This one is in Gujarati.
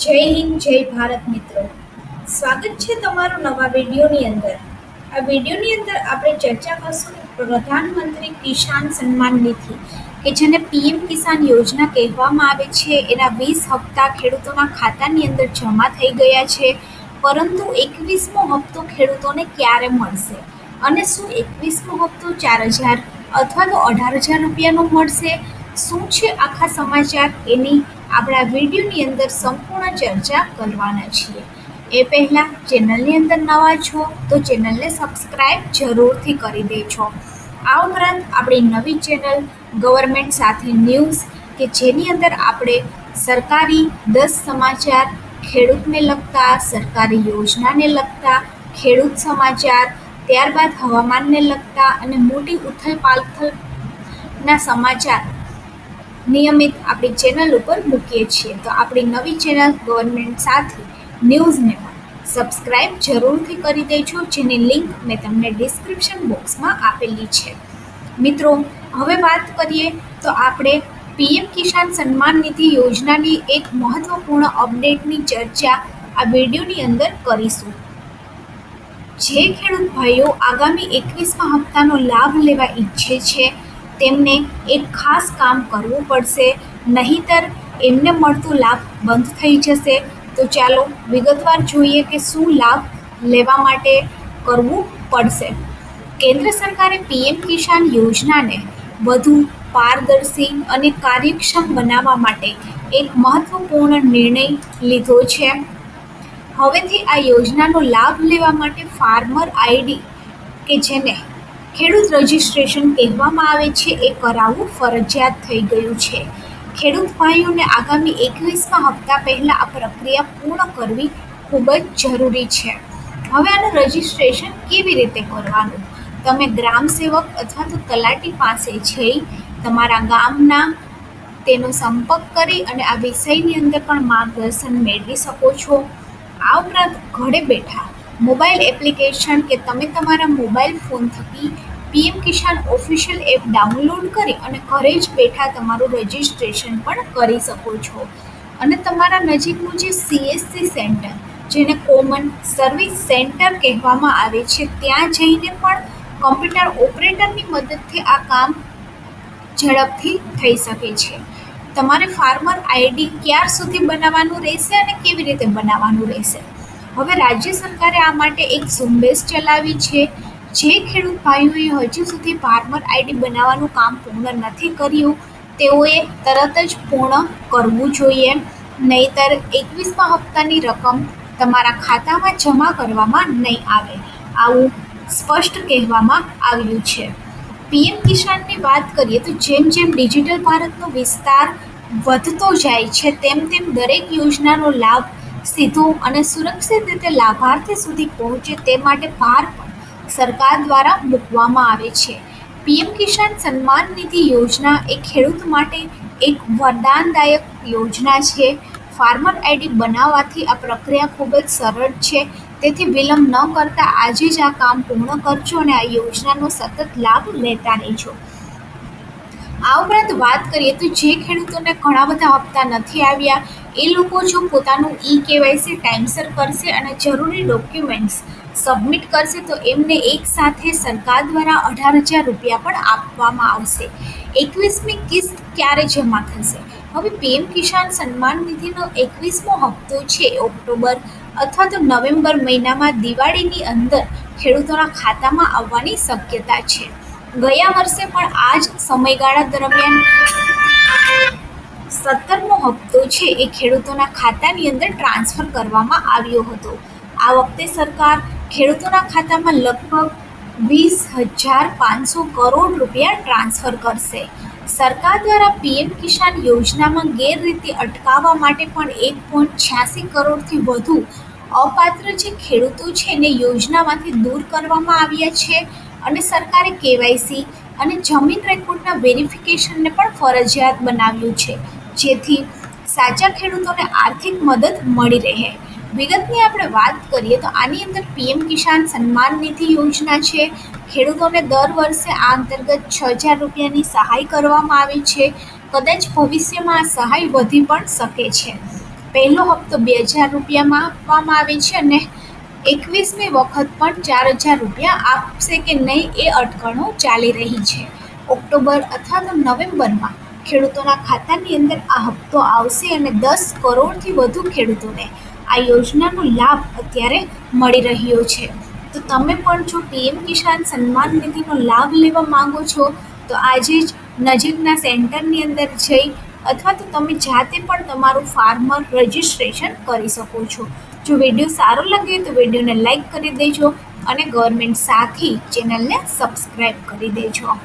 જય હિન્દ જય ભારત મિત્રો. સ્વાગત છે તમારું નવા વિડીયોની અંદર. આ વિડીયોની અંદર આપણે ચર્ચા કરશું પ્રધાનમંત્રી કિસાન સન્માન નિધિ કે જેને પીએમ કિસાન યોજના કહેવામાં આવે છે. એના 20 હપ્તા ખેડૂતોના ખાતાની અંદર જમા થઈ ગયા છે, પરંતુ 21મો હપ્તો ખેડૂતોને ક્યારે મળશે અને શું 21મો હપ્તો 4,000 અથવા તો 18,000 રૂપિયાનો મળશે? શું છે આખા સમાચાર, એની આપણે આ વિડીયોની અંદર સંપૂર્ણ ચર્ચા કરવાના છીએ. એ પહેલાં ચેનલની અંદર નવા છો તો ચેનલને સબસ્ક્રાઈબ જરૂરથી કરી દેજો. આ ઉપરાંત આપણી નવી ચેનલ ગવર્મેન્ટ સાથે ન્યૂઝ કે જેની અંદર આપણે સરકારી 10 સમાચાર, ખેડૂતને લગતા, સરકારી યોજનાને લગતા, ખેડૂત સમાચાર, ત્યારબાદ હવામાનને લગતા અને મોટી ઉથલ-પાથલના સમાચાર નિયમિત આપણી ચેનલ ઉપર મૂકીએ છીએ. તો આપણી નવી ચેનલ ગવર્મેન્ટ સાથે ન્યૂઝને પણ સબસ્ક્રાઈબ જરૂરથી કરી દેજો, જેની લિંક મેં તમને ડિસ્ક્રિપ્શન બોક્સમાં આપેલી છે. મિત્રો, હવે વાત કરીએ તો આપણે પીએમ કિસાન સન્માન નિધિ યોજનાની એક મહત્વપૂર્ણ અપડેટની ચર્ચા આ વિડીયોની અંદર કરીશું. જે ખેડૂત ભાઈઓ આગામી 21મા હપ્તાનો લાભ લેવા ઈચ્છે છે તેમને એક ખાસ કામ કરવું પડશે, નહીંતર એમને મળતો લાભ બંધ થઈ જશે. તો ચાલો વિગતવાર જોઈએ કે શું લાભ લેવા માટે કરવું પડશે. કેન્દ્ર સરકારે પીએમ કિસાન યોજનાને વધુ પારદર્શી અને કાર્યક્ષમ બનાવવા માટે એક મહત્વપૂર્ણ નિર્ણય લીધો છે. હવેથી આ યોજનાનો લાભ લેવા માટે ફાર્મર આઈડી કે જેને ખેડૂત રજિસ્ટ્રેશન કહેવામાં આવે છે એ કરાવવું ફરજિયાત થઈ ગયું છે. ખેડૂત ભાઈઓને આગામી 21મા હપ્તા પહેલાં આ પ્રક્રિયા પૂર્ણ કરવી ખૂબ જ જરૂરી છે. હવે આનું રજિસ્ટ્રેશન કેવી રીતે કરવાનું? તમે ગ્રામ સેવક અથવા તો તલાટી પાસે જઈ તમારા ગામના તેનો સંપર્ક કરી અને આ વિષયની અંદર પણ માર્ગદર્શન મેળવી શકો છો. આ ઉપરાંત ઘરે બેઠા મોબાઈલ એપ્લિકેશન કે તમે તમારા મોબાઈલ ફોન થકી પીએમ કિસાન ઓફિશિયલ એપ ડાઉનલોડ કરી અને ઘરે જ બેઠા તમારું રજિસ્ટ્રેશન પણ કરી શકો છો. અને તમારા નજીકનું જે સીએસસી સેન્ટર, જેને કોમન સર્વિસ સેન્ટર કહેવામાં આવે છે, ત્યાં જઈને પણ કમ્પ્યુટર ઓપરેટરની મદદથી આ કામ ઝડપથી થઈ શકે છે. તમારે ફાર્મર આઈડી ક્યાર સુધી બનાવવાનું રહેશે અને કેવી રીતે બનાવવાનું રહેશે? હવે રાજ્ય સરકારે આ માટે એક ઝુંબેશ ચલાવી છે. જે ખેડૂત ભાઈઓએ હજુ સુધી ફાર્મર આઈડી બનાવવાનું કામ પૂર્ણ નથી કર્યું તેઓએ તરત જ પૂર્ણ કરવું જોઈએ, નહીંતર 21મા હપ્તાની રકમ તમારા ખાતામાં જમા કરવામાં નહીં આવે, આવું સ્પષ્ટ કહેવામાં આવ્યું છે. પીએમ કિસાનની વાત કરીએ તો જેમ જેમ ડિજિટલ ભારતનો વિસ્તાર વધતો જાય છે તેમ તેમ દરેક યોજનાનો લાભ સીધો અને સુરક્ષિત રીતે લાભાર્થી સુધી પહોંચે તે માટે ભાર પણ સરકાર દ્વારા મૂકવામાં આવે છે. પીએમ કિસાન સન્માન નિધિ યોજના એ ખેડૂત માટે એક વરદાનદાયક યોજના છે. ફાર્મર આઈડી બનાવવાથી આ પ્રક્રિયા ખૂબ જ સરળ છે, તેથી વિલંબ ન કરતા આજે જ આ કામ પૂર્ણ કરજો અને આ યોજનાનો સતત લાભ લેતા રહેજો. આ ઉપરાંત વાત કરીએ તો જે ખેડૂતોને ઘણા બધા હપ્તા નથી આવ્યા એ લોકો જો પોતાનું કેવાયસી ટાઈમસર કરશે અને જરૂરી ડોક્યુમેન્ટ્સ સબમિટ કરશે તો એમને એક સાથે સરકાર દ્વારા 18,000 રૂપિયા પણ આપવામાં આવશે. 21મી કિસ્ત ક્યારે જમા થશે? હવે પીએમ કિસાન સન્માન નિધિનો 21મો હપ્તો છે ઓક્ટોબર અથવા તો નવેમ્બર મહિનામાં દિવાળીની અંદર ખેડૂતોના ખાતામાં આવવાની શક્યતા છે. ગયા વર્ષે પણ આ જ સમયગાળા દરમિયાન 17મો હપ્તો છે એ ખેડૂતોના ખાતાની અંદર ટ્રાન્સફર કરવામાં આવ્યો હતો. આ વખતે સરકાર ખેડૂતોના ખાતામાં લગભગ 20,500 કરોડ રૂપિયા ટ્રાન્સફર કરશે. સરકાર દ્વારા પીએમ કિસાન યોજનામાં ગેરરીતિ અટકાવવા માટે પણ 1.86 કરોડથી વધુ અપાત્ર જે ખેડૂતો છે એને યોજનામાંથી દૂર કરવામાં આવ્યા છે. અને સરકારે કેવાયસી અને જમીન રેકોર્ડના વેરિફિકેશનને પણ ફરજિયાત બનાવ્યું છે, જેથી સાચા ખેડૂતોને આર્થિક મદદ મળી રહે. વિગતની આપણે વાત કરીએ તો આની અંદર પીએમ કિસાન સન્માન નિધિ યોજના છે. ખેડૂતોને દર વર્ષે આ અંતર્ગત 6,000 રૂપિયાની સહાય કરવામાં આવે છે. કદાચ ભવિષ્યમાં આ સહાય વધી પણ શકે છે. પહેલો હપ્તો 2,000 રૂપિયામાં આપવામાં આવે છે અને 21મી વખત પણ 4,000 રૂપિયા આપશે કે નહીં એ અટકળો ચાલી રહી છે. ઓક્ટોબર અથવા તો નવેમ્બરમાં ખેડૂતોના ખાતાની અંદર આ હપ્તો આવશે અને 10 કરોડથી વધુ ખેડૂતોને આ યોજનાનો લાભ અત્યારે મળી રહ્યો છે. તો તમે પણ જો પીએમ કિસાન સન્માન નિધિનો લાભ લેવા માંગો છો તો આજે જ નજીકના સેન્ટરની અંદર જઈ અથવા તો તમે જાતે પણ તમારું ફાર્મર રજિસ્ટ્રેશન કરી શકો છો. જો વિડીયો સારો લાગે તો વિડીયોને લાઈક કરી દેજો અને ગવર્મેન્ટ સાથી ચેનલને સબસ્ક્રાઈબ કરી દેજો.